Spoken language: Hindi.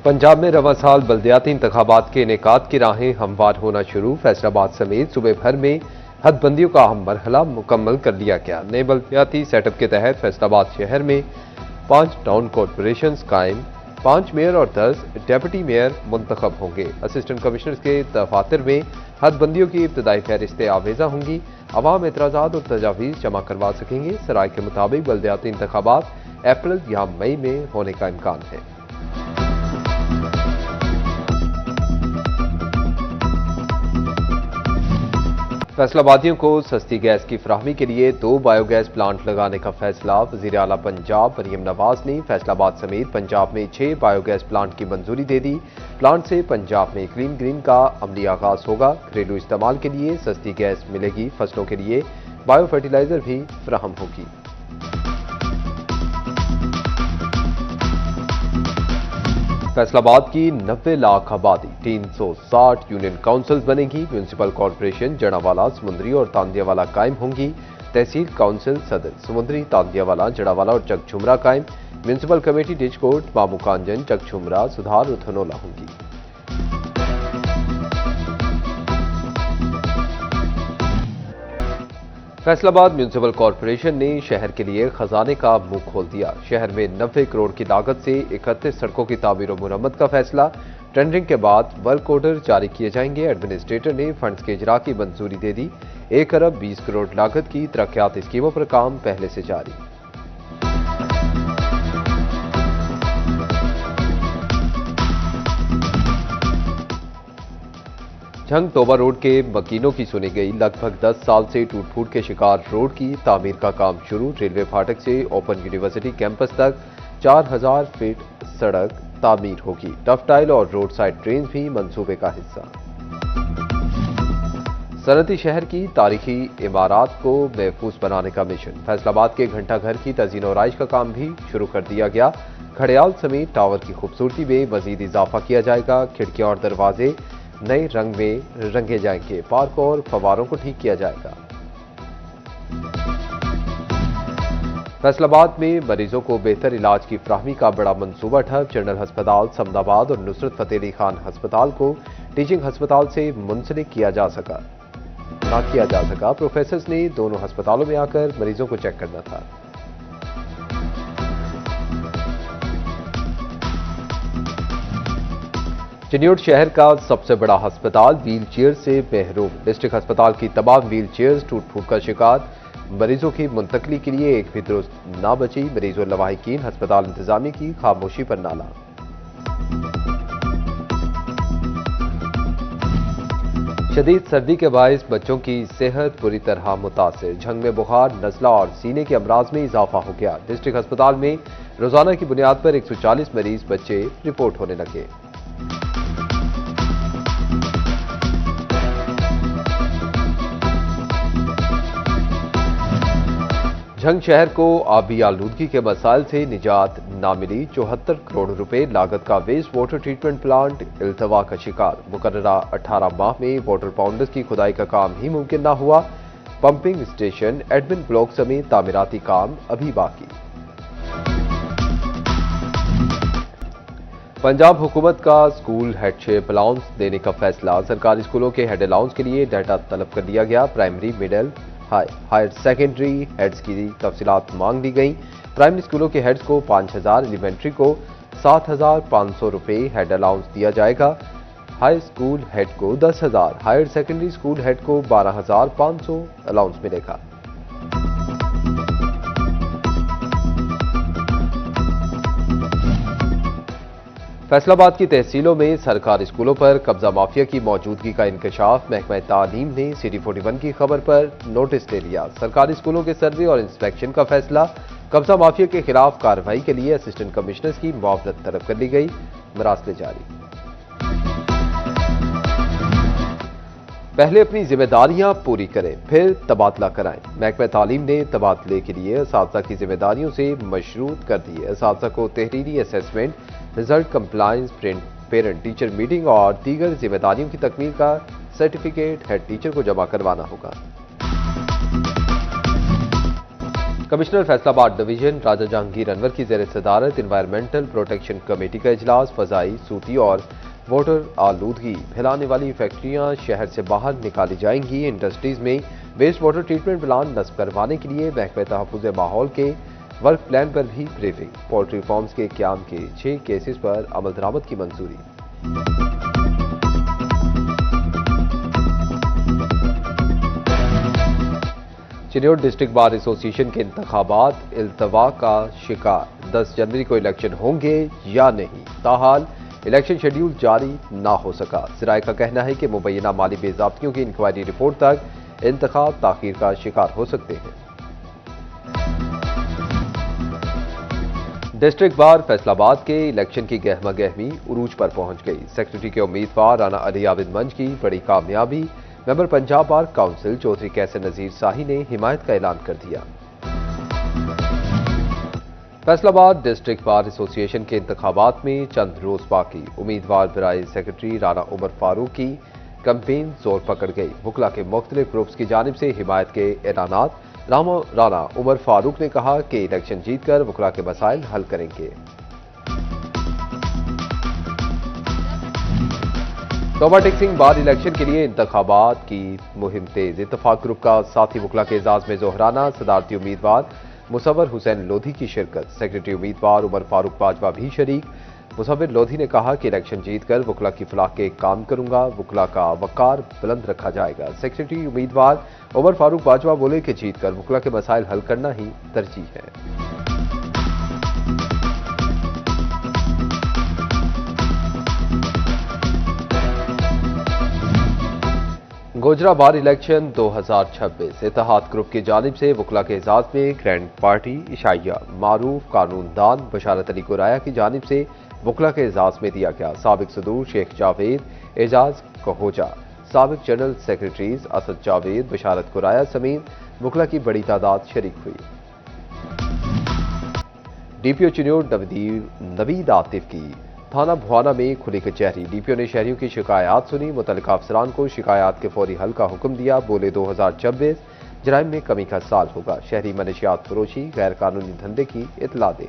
पंजाब में रवां साल बल्दियाती इंतखाबात के इनेकाद की राहें हमवार होना शुरू। फैसलाबाद समेत सूबे भर में हदबंदियों का अहम मरहला मुकम्मल कर लिया गया। नए बल्दियाती सेटअप के तहत फैसलाबाद शहर में 5 टाउन कॉरपोरेशन कायम, 5 मेयर और 10 डेप्यूटी मेयर मुंतखब होंगे। असिस्टेंट कमिश्नर के दफातर में हदबंदियों की इब्तदाई फहरिस्तें आवेजा होंगी। अवाम एतराज़ात और तजावीज़ जमा करवा सकेंगे। सराय के मुताबिक बल्दियाती इंतखाबात अप्रैल या मई में होने का इम्कान है। फैसलाबादियों को सस्ती गैस की फराहमी के लिए 2 बायोगैस प्लांट लगाने का फैसला। वज़ीर आला पंजाब मरियम नवाज ने फैसलाबाद समेत पंजाब में 6 बायोगैस प्लांट की मंजूरी दे दी। प्लांट से पंजाब में क्लीन ग्रीन का अमली आगाज होगा। घरेलू इस्तेमाल के लिए सस्ती गैस मिलेगी। फसलों के लिए बायो फर्टिलाइजर भी फराहम होगी। फैसलाबाद की 90 लाख आबादी, 360 यूनियन काउंसिल्स बनेगी। म्यूनिसिपल कॉरपोरेशन जड़ावाला, समुंदरी और तांदियावाला कायम होंगी। तहसील काउंसिल सदर समुंदरी, तांदियावाला, जड़ावाला और चकझुमरा कायम। म्यूनिसिपल कमेटी डिचकोट, मामू कांजन, चकझुमरा, सुधार और धनोला होंगी। फैसलाबाद म्यूनिसिपल कॉरपोरेशन ने शहर के लिए खजाने का मुंह खोल दिया। शहर में 90 करोड़ की लागत से 31 सड़कों की तामीर और मुरम्मत का फैसला। टेंडरिंग के बाद वर्क ऑर्डर जारी किए जाएंगे। एडमिनिस्ट्रेटर ने फंड्स के इजरा की मंजूरी दे दी। 1 अरब 20 करोड़ लागत की तरक्याती स्कीमों पर काम पहले से जारी। झंग तोबा रोड के मकीनों की सुनी गई। लगभग 10 साल से टूट फूट के शिकार रोड की तामीर का काम शुरू। रेलवे फाटक से ओपन यूनिवर्सिटी कैंपस तक 4000 फीट सड़क तामीर होगी। टफ टाइल और रोड साइड ट्रेन भी मंसूबे का हिस्सा। सनती शहर की तारीखी इमारत को महफूज बनाने का मिशन। फैसलाबाद के घंटा घर की तज़ीन और आइश का काम भी शुरू कर दिया गया। घड़ियाल समेत टावर की खूबसूरती में मजीद इजाफा किया जाएगा। खिड़कियां और दरवाजे नए रंग में रंगे जाएंगे। पार्क और फवारों को ठीक किया जाएगा। फैसलाबाद में मरीजों को बेहतर इलाज की फराहमी का बड़ा मंसूबा ठप। जनरल अस्पताल समदाबाद और नुसरत फतेह अली खान अस्पताल को टीचिंग अस्पताल से मुंसलिक किया जा सका। प्रोफेसर्स ने दोनों अस्पतालों में आकर मरीजों को चेक करना था। चिन्योट शहर का सबसे बड़ा अस्पताल व्हील चेयर से महरूम। डिस्ट्रिक्ट अस्पताल की तमाम व्हील चेयर्स टूट फूट का शिकार। मरीजों की मुंतकली के लिए एक भी दुरुस्त ना बची। मरीज और लवाहिकीन अस्पताल इंतजामी की खामोशी पर नाला। शदीद सर्दी के बायस बच्चों की सेहत बुरी तरह मुतासिर। झंग में बुखार, नज़ला और सीने के अमराज में इजाफा हो गया। डिस्ट्रिक्ट अस्पताल में रोजाना की बुनियाद पर 140 मरीज बच्चे रिपोर्ट होने लगे। झंग शहर को आबी आलूदगी के मसाइल से निजात ना मिली। 74 करोड़ रुपए लागत का वेस्ट वाटर ट्रीटमेंट प्लांट इल्तवा का शिकार। मुकर्ररा 18 माह में वाटर पाउंडर्स की खुदाई का काम ही मुमकिन ना हुआ। पंपिंग स्टेशन, एडमिन ब्लॉक समेत तामीराती काम अभी बाकी। पंजाब हुकूमत का स्कूल हेडशिप अलाउंस देने का फैसला। सरकारी स्कूलों के हेड अलाउंस के लिए डाटा तलब कर लिया गया। Primary, middle, higher secondary heads की तफसीलात मांग ली गई। प्राइमरी स्कूलों के हेड्स को 5000, एलिमेंट्री को 7500 रुपए हेड अलाउंस दिया जाएगा। हाई स्कूल हेड को 10,000, हायर सेकेंडरी स्कूल हेड को 12,500 अलाउंस मिलेगा। फैसलाबाद की तहसीलों में सरकारी स्कूलों पर कब्जा माफिया की मौजूदगी का इंकशाफ। महकमा तालीम ने सिटी 41 की खबर पर नोटिस ले लिया। सरकारी स्कूलों के सर्वे और इंस्पेक्शन का फैसला। कब्जा माफिया के खिलाफ कार्रवाई के लिए असिस्टेंट कमिश्नर्स की मुआवनत तलब कर ली गई। मरासले जारी। पहले अपनी जिम्मेदारियां पूरी करें, फिर तबादला कराएं। महकमा तालीम ने तबादले के लिए असातिज़ा की जिम्मेदारियों से मशरूत कर दी है। असातिज़ा को तहरीरी assessment, result compliance, parent teacher meeting और दीगर जिम्मेदारियों की तकमील का सर्टिफिकेट हेड टीचर को जमा करवाना होगा। कमिश्नर फैसलाबाद डिवीजन राजा जहांगीर अनवर की ज़ेर सदारत इन्वायरमेंटल प्रोटेक्शन कमेटी का इजलास। फजाई, सूती और वाटर आलूदगी फैलाने वाली फैक्ट्रियां शहर से बाहर निकाली जाएंगी। इंडस्ट्रीज में वेस्ट वाटर ट्रीटमेंट प्लांट नस्ब करवाने के लिए महकमे तहफ़्फ़ुज़ माहौल के वर्क प्लान पर भी ब्रीफिंग। पोल्ट्री फार्म्स के क़याम के 6 केसेस पर अमल दरामद की मंजूरी। चिन्नौर डिस्ट्रिक्ट बार एसोसिएशन के इंतखाबात इल्तवा का शिकार। 10 जनवरी को इलेक्शन होंगे या नहीं, ताहाल इलेक्शन शेड्यूल जारी ना हो सका। ज़राए का कहना है कि मुबैना माली बेज़ाब्तियों की इंक्वायरी रिपोर्ट तक इंतखाब ताखीर का शिकार हो सकते हैं। डिस्ट्रिक्ट बार फैसलाबाद के इलेक्शन की गहमा गहमी उरूज पर पहुंच गई। सेक्रेटरी के उम्मीदवार राना अली आबिद मंज की बड़ी कामयाबी। Member Punjab bar council Chaudhry Qaiser Nazir Shahi ने हिमायत का ऐलान कर दिया। फैसलाबाद डिस्ट्रिक्ट बार एसोसिएशन के इंतखाबात में चंद रोज बाकी। उम्मीदवार बराए सेक्रेटरी राना उमर फारूक की कैंपेन जोर पकड़ गई। वकला के मुख्तलिफ ग्रुप्स की जानिब से हिमायत के ऐलानात। राना उमर फारूक ने कहा कि इलेक्शन जीतकर वकला के मसाइल हल करेंगे। तोबा टेक्सिंग बार इलेक्शन के लिए इंतखाबात की मुहिम तेज। इत्तफाक ग्रुप का साथी वकला के एजाज में जोहराना। सदारती उम्मीदवार मुसव्वर हुसैन लोधी की शिरकत। सेक्रेटरी उम्मीदवार उमर फारूक बाजवा भी शरीक। मुसव्वर लोधी ने कहा कि इलेक्शन जीतकर वकला की फलाह के काम करूंगा, वकला का वकार बुलंद रखा जाएगा। सेक्रेटरी उम्मीदवार उमर फारूक बाजवा बोले कि जीतकर वकला के मसाइल हल करना ही तरजीह है। गोजरा बार इलेक्शन 2026 इत्तेहाद ग्रुप की जानिब से वकला के एजाज में ग्रैंड पार्टी। इशाइया मारूफ कानूनदान बशारत अली कुराया की जानिब से वकला के एजाज में दिया गया। साबिक सदूर शेख जावेद, एजाज कहोजा, साबिक जनरल सेक्रेटरीज असद जावेद, बशारत कुराया समेत वकला की बड़ी तादाद शरीक हुई। डीपीओ चिन्नौर नवीद आतिफ की थाना भुआना में खुली कचहरी। डीपीओ ने शहरियों की शिकायत सुनी, मुतल्लिका अफसरान को शिकायत के फौरी हल का हुक्म दिया। बोले 2026 जराइम में कमी का साल होगा। शहरी मनशियात फरोशी गैर कानूनी धंधे की इतला दे।